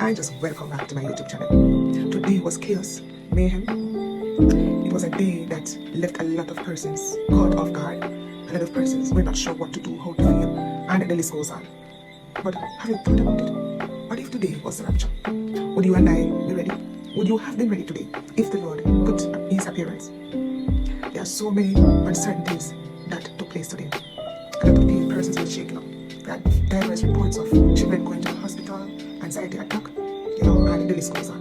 I just welcome back to my YouTube channel. Today was chaos, mayhem. It was a day that left a lot of persons caught off guard. A lot of persons were not sure what to do, how to feel, and the list goes on. But have you thought about it? What if today was the rapture? Would you and I be ready? Would you have been ready today if the Lord put his appearance? There are so many uncertainties that took place today. A lot of persons were shaken up. There are diverse reports of children going to the hospital, anxiety attack, and the list goes on.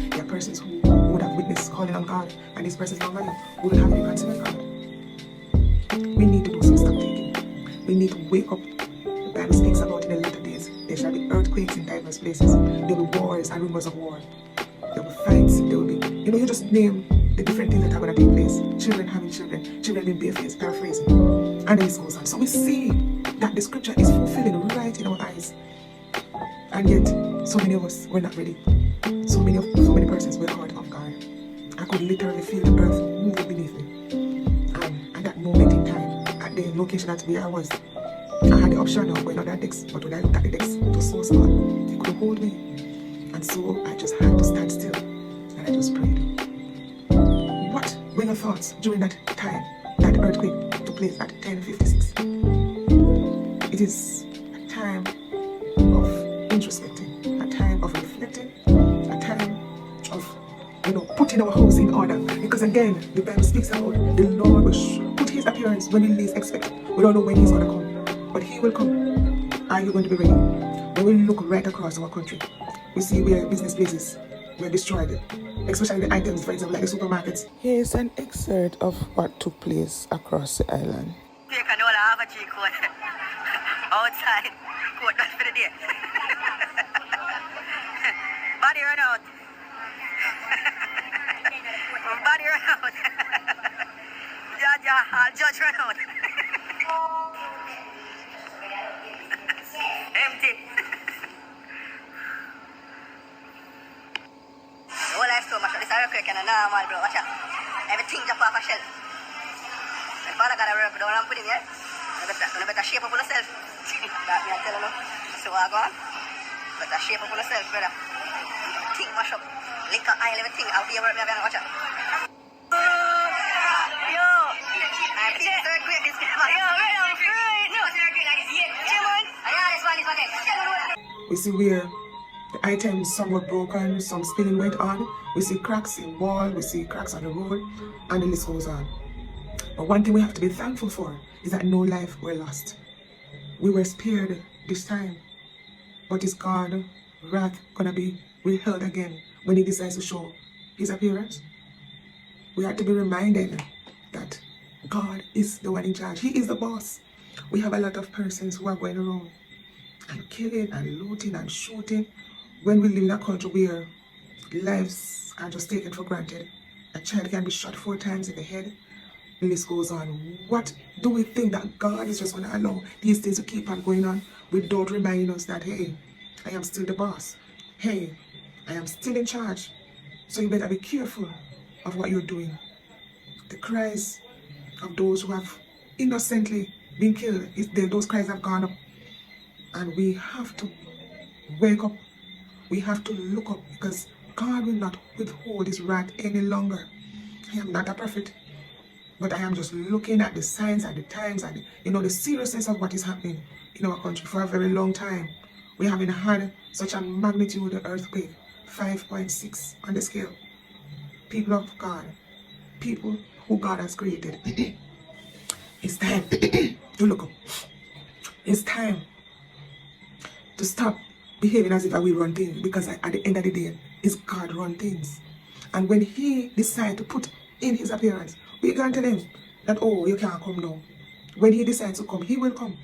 There are persons who would have witnessed calling on God, and these persons normally would have been considering God. We need to do some stock taking. We need to wake up. The Bible speaks about in the later days, there shall be earthquakes in diverse places. There will be wars and rumors of war. There will be fights. There will be, you just name the different things that are going to take place. Children having children, children being barefaced, paraphrasing, and the list goes on. So we see that the scripture is fulfilling right in our eyes. And yet, so many of us were not ready. So many persons were caught off guard. I could literally feel the earth moving beneath me. At that moment in time, at the location that where I was, I had the option of going on that desk, but when I looked at the desk, it was so small, it couldn't hold me. And so I just had to stand still, and I just prayed. What were your thoughts during that time, that earthquake took place at 10:56? It is a time of introspecting, a time of reflecting, a time of, putting our house in order. Because again, the Bible speaks about the Lord will put his appearance when we least expect. We don't know when he's going to come, but he will come. Are you going to be ready? When we look right across our country, we see where business places were destroyed, especially the items, for example, like the supermarkets. Here's an excerpt of what took place across the island. Outside, court done for the day. Body run out. Body run out. Judge run out. Empty. The whole life so much. This is a quick and a normal, bro. Watch out. Everything just off a shelf. My father got to work down and put in here. You better shape up on yourself. That me I tell you. So I go on. Better shape up on yourself, brother. Think mash up. Liquor, oil, everything. I'll be a work me again. Watch out. Yo. I'm seeing third grade this game. Yo, right on free. No. We see where the items, some were broken, some spilling went on. We see cracks in wall, we see cracks on the road, and the list goes on. But one thing we have to be thankful for is that no life were lost. We were spared this time, but is God's wrath gonna be withheld again when he decides to show his appearance? We have to be reminded that God is the one in charge. He is the boss. We have a lot of persons who are going around and killing and looting and shooting when we live in a country where lives are just taken for granted. A child can be shot 4 times in the head. The list goes on. What do we think that God is just going to allow these things to keep on going on without reminding us that, hey, I am still the boss. Hey, I am still in charge. So you better be careful of what you're doing. The cries of those who have innocently been killed, those cries have gone up. And we have to wake up. We have to look up, because God will not withhold his wrath any longer. I am not a prophet, but I am just looking at the signs and the times and the seriousness of what is happening in our country. For a very long time, we haven't had such a magnitude of earthquake, 5.6 on the scale. People of God, people who God has created, it's time to look up. It's time to stop behaving as if we run things, because at the end of the day, it's God run things. And when he decides to put in his appearance, we can't tell him that, oh, you can't come now. When he decides to come, he will come.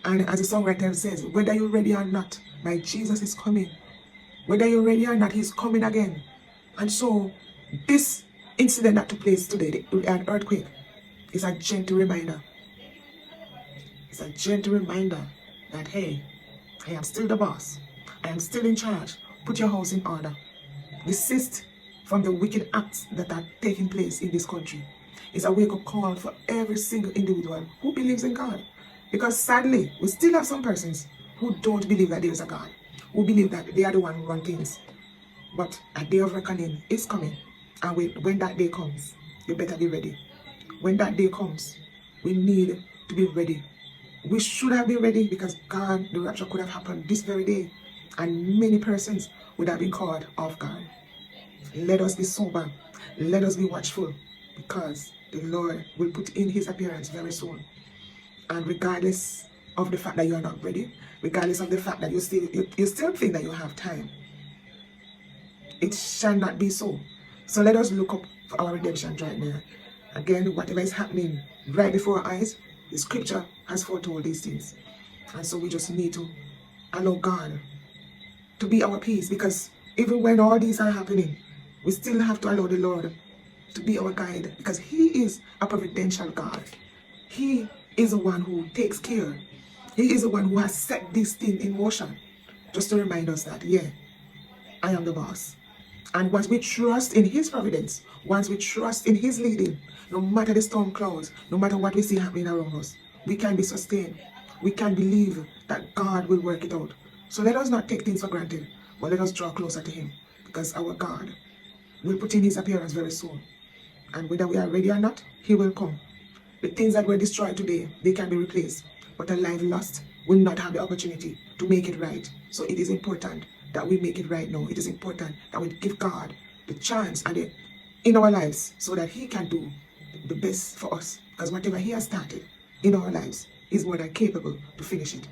And as the songwriter says, whether you're ready or not, my Jesus is coming. Whether you're ready or not, he's coming again. And so this incident that took place today, an earthquake, is a gentle reminder. It's a gentle reminder that, hey, I am still the boss. I am still in charge. Put your house in order. Desist from the wicked acts that are taking place in this country. It's a wake-up call for every single individual who believes in God. Because sadly, we still have some persons who don't believe that there is a God, who believe that they are the one who run things. But a day of reckoning is coming. And when that day comes, you better be ready. When that day comes, we need to be ready. We should have been ready because God, the rapture could have happened this very day. And many persons would have been caught off guard. Let us be sober. Let us be watchful because the Lord will put in his appearance very soon. And regardless of the fact that you are not ready, regardless of the fact that you still think that you have time, it shall not be so. So let us look up for our redemption right now. Again, whatever is happening right before our eyes, the scripture has foretold these things. And so we just need to allow God to be our peace, because even when all these are happening, we still have to allow the Lord to be our guide, because he is a providential God. He is the one who takes care. He is the one who has set this thing in motion, just to remind us that, yeah, I am the boss. And once we trust in his providence, once we trust in his leading, no matter the storm clouds, no matter what we see happening around us, we can be sustained. We can believe that God will work it out. So let us not take things for granted, but let us draw closer to him, because our God will put in his appearance very soon. And whether we are ready or not, he will come. The things that were destroyed today, they can be replaced. But a life lost will not have the opportunity to make it right. So it is important that we make it right now. It is important that we give God the chance in our lives so that he can do the best for us. Because whatever he has started in our lives is more than capable to finish it.